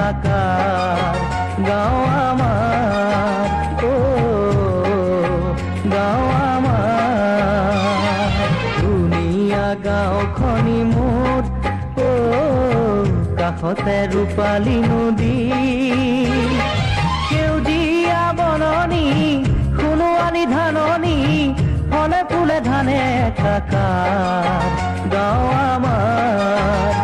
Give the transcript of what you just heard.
হাহাকাৰ গাঁও আমাৰ গাঁও আমাৰ ধুনীয়া গাঁওখনি মোৰ কাষতে ৰূপালী নদী সেউজীয়া বননি সোণোৱালী ধাননি ফলে ফুলে ধানে একাকাৰ গাঁও আমাৰ